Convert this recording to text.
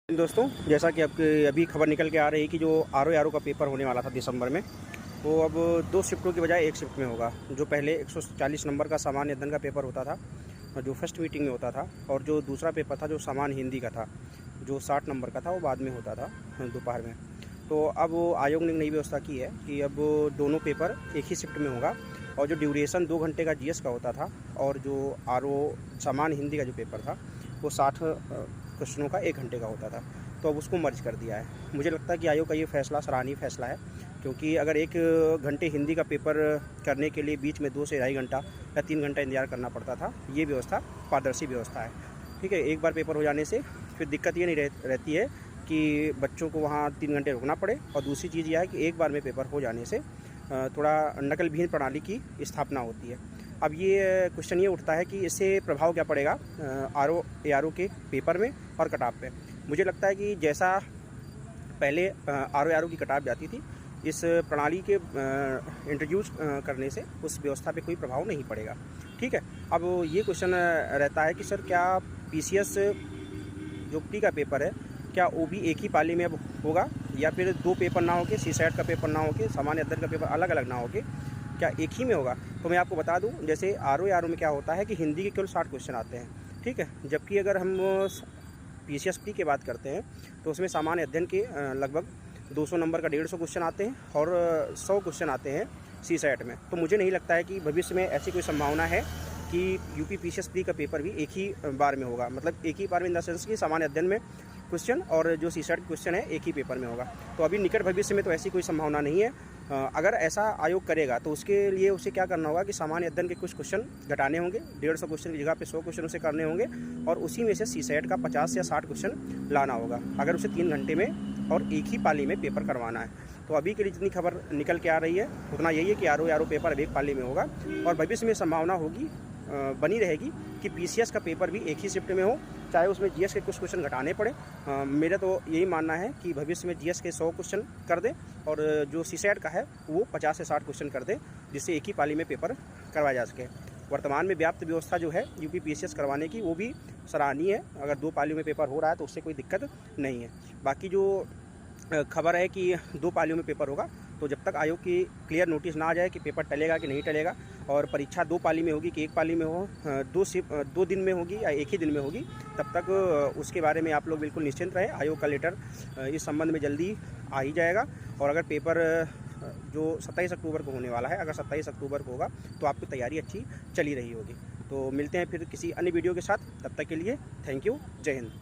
दोस्तों, जैसा कि आपके अभी खबर निकल के आ रही है कि जो आर ओ का पेपर होने वाला था दिसंबर में, वो अब 2 शिफ्टों की बजाय 1 शिफ्ट में होगा। जो पहले 140 नंबर का सामान्य अध्ययन का पेपर होता था, जो फर्स्ट मीटिंग में होता था, और जो दूसरा पेपर था जो सामान्य हिंदी का था, जो 60 नंबर का था, वो बाद में होता था दोपहर में। तो अब वो आयोग ने नई व्यवस्था की है कि अब दोनों पेपर एक ही शिफ्ट में होगा, और जो ड्यूरेशन 2 घंटे का जीएस का होता था, और जो सामान्य हिंदी का जो पेपर था, वो 60 क्वेश्चनों का 1 घंटे का होता था। तो अब उसको मर्ज कर दिया है। मुझे लगता है कि आयोग का ये फैसला सराहनीय फैसला है, क्योंकि अगर 1 घंटे हिंदी का पेपर करने के लिए बीच में 2 से ढाई घंटा या 3 घंटा इंतजार करना पड़ता था, ये व्यवस्था पारदर्शी व्यवस्था है। ठीक है, एक बार पेपर हो जाने से फिर दिक्कत ये नहीं रहती है कि बच्चों को वहाँ 3 घंटे रुकना पड़े। और दूसरी चीज़ यह है कि एक बार में पेपर हो जाने से थोड़ा नकल विहीन प्रणाली की स्थापना होती है। अब ये क्वेश्चन ये उठता है कि इससे प्रभाव क्या पड़ेगा आर ओ के पेपर में और कट-ऑफ पे। मुझे लगता है कि जैसा पहले आर ओ की कट-ऑफ जाती थी, इस प्रणाली के इंट्रोड्यूस करने से उस व्यवस्था पे कोई प्रभाव नहीं पड़ेगा। ठीक है, अब ये क्वेश्चन रहता है कि सर क्या पीसीएस जो प्री का पेपर है, क्या वो भी एक ही पाली में अब होगा, या फिर 2 पेपर ना होके, सीसैट का पेपर ना होके, सामान्य अध्ययन का पेपर अलग अलग ना होके क्या एक ही में होगा? तो मैं आपको बता दूं, जैसे आर ओ में क्या होता है कि हिंदी के केवल 60 क्वेश्चन आते हैं। ठीक है, जबकि अगर हम पीसीएस प्री की बात करते हैं तो उसमें सामान्य अध्ययन के लगभग 200 नंबर का 150 क्वेश्चन आते हैं, और 100 क्वेश्चन आते हैं सीसैट में। तो मुझे नहीं लगता है कि भविष्य में ऐसी कोई संभावना है कि यूपी पीसीएस प्री का पेपर भी एक ही बार में होगा। मतलब एक ही बार में इन द सेंस कि सामान्य अध्ययन में क्वेश्चन और जो सीसैट क्वेश्चन है एक ही पेपर में होगा। तो अभी निकट भविष्य में तो ऐसी कोई संभावना नहीं है। अगर ऐसा आयोग करेगा तो उसके लिए उसे क्या करना होगा कि सामान्य अध्ययन के कुछ क्वेश्चन घटाने होंगे, 150 क्वेश्चन की जगह पे 100 क्वेश्चन उसे करने होंगे, और उसी में से सीसैट का 50 या 60 क्वेश्चन लाना होगा, अगर उसे 3 घंटे में और एक ही पाली में पेपर करवाना है। तो अभी के लिए जितनी खबर निकल के आ रही है उतना यही है कि आर ओ पेपर अब एक पाली में होगा, और भविष्य में संभावना होगी, बनी रहेगी कि पीसीएस का पेपर भी एक ही शिफ्ट में हो, चाहे उसमें जीएस के कुछ क्वेश्चन घटाने पड़े। मेरा तो यही मानना है कि भविष्य में जीएस के 100 क्वेश्चन कर दें, और जो सीसैट का है वो 50 से 60 क्वेश्चन कर दें, जिससे एक ही पाली में पेपर करवाया जा सके। वर्तमान में व्याप्त व्यवस्था जो है यूपी पीसीएस करवाने की, वो भी सराहनीय है। अगर 2 पालियों में पेपर हो रहा है तो उससे कोई दिक्कत नहीं है। बाकी जो खबर है कि 2 पालियों में पेपर होगा, तो जब तक आयोग की क्लियर नोटिस ना आ जाए कि पेपर टलेगा कि नहीं टलेगा, और परीक्षा 2 पाली में होगी कि 1 पाली में हो, 2 दिन में होगी या एक ही दिन में होगी, तब तक उसके बारे में आप लोग बिल्कुल निश्चिंत रहें। आयोग का लेटर इस संबंध में जल्दी आ ही जाएगा। और अगर पेपर जो 27 अक्टूबर को होने वाला है, अगर 27 अक्टूबर को होगा तो आपकी तैयारी अच्छी चली रही होगी। तो मिलते हैं फिर किसी अन्य वीडियो के साथ, तब तक के लिए थैंक यू, जय हिंद।